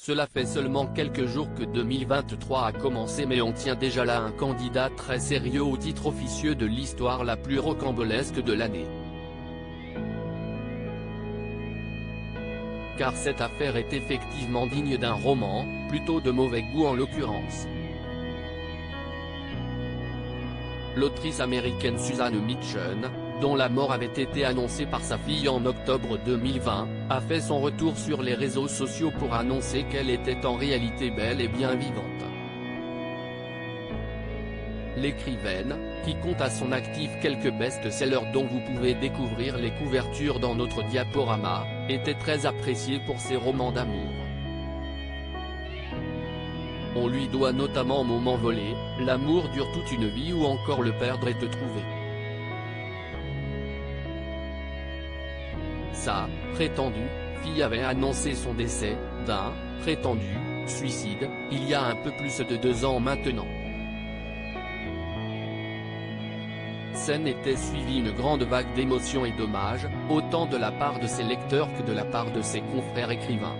Cela fait seulement quelques jours que 2023 a commencé, mais on tient déjà là un candidat très sérieux au titre officieux de l'histoire la plus rocambolesque de l'année. Car cette affaire est effectivement digne d'un roman, plutôt de mauvais goût en l'occurrence. L'autrice américaine Suzanne Mitchell, dont la mort avait été annoncée par sa fille en octobre 2020, a fait son retour sur les réseaux sociaux pour annoncer qu'elle était en réalité bel et bien vivante. L'écrivaine, qui compte à son actif quelques best-sellers dont vous pouvez découvrir les couvertures dans notre diaporama, était très appréciée pour ses romans d'amour. On lui doit notamment Moment volé, L'amour dure toute une vie ou encore Le perdre et te trouver. Sa prétendue fille avait annoncé son décès d'un prétendu suicide il y a un peu plus de 2 ans maintenant. Scène était suivie une grande vague d'émotions et d'hommages, autant de la part de ses lecteurs que de la part de ses confrères écrivains.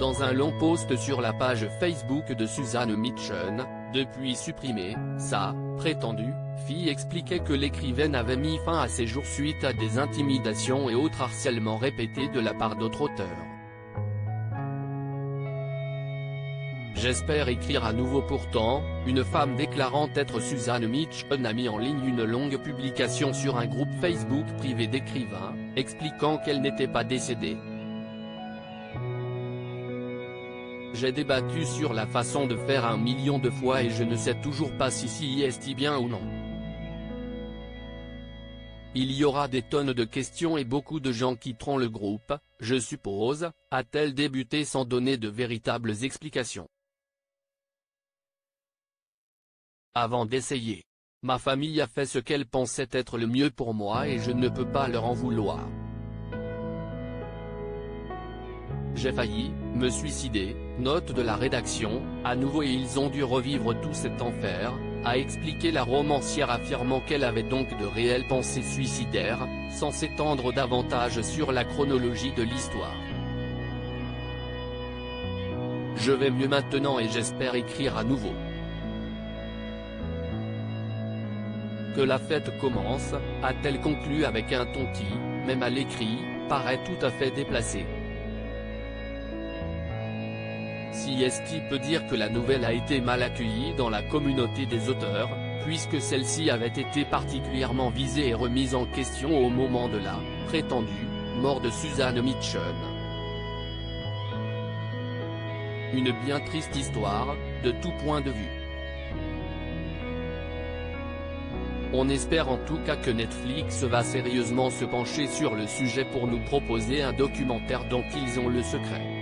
Dans un long post sur la page Facebook de Suzanne Mitchell, depuis supprimée, sa prétendue fille expliquait que l'écrivaine avait mis fin à ses jours suite à des intimidations et autres harcèlements répétés de la part d'autres auteurs. J'espère écrire à nouveau. Pourtant, une femme déclarant être Suzanne Mitchell a mis en ligne une longue publication sur un groupe Facebook privé d'écrivains, expliquant qu'elle n'était pas décédée. J'ai débattu sur la façon de faire 1 million de fois et je ne sais toujours pas si est bien ou non. Il y aura des tonnes de questions et beaucoup de gens quitteront le groupe, je suppose, a-t-elle débuté sans donner de véritables explications. Avant d'essayer, ma famille a fait ce qu'elle pensait être le mieux pour moi et je ne peux pas leur en vouloir. J'ai failli me suicider, note de la rédaction, à nouveau, et ils ont dû revivre tout cet enfer, a expliqué la romancière, affirmant qu'elle avait donc de réelles pensées suicidaires, sans s'étendre davantage sur la chronologie de l'histoire. Je vais mieux maintenant et j'espère écrire à nouveau. Que la fête commence, a-t-elle conclu avec un ton qui, même à l'écrit, paraît tout à fait déplacé. Si est-ce peut dire que la nouvelle a été mal accueillie dans la communauté des auteurs, puisque celle-ci avait été particulièrement visée et remise en question au moment de la prétendue mort de Suzanne Mitchell. Une bien triste histoire, de tout point de vue. On espère en tout cas que Netflix va sérieusement se pencher sur le sujet pour nous proposer un documentaire dont ils ont le secret.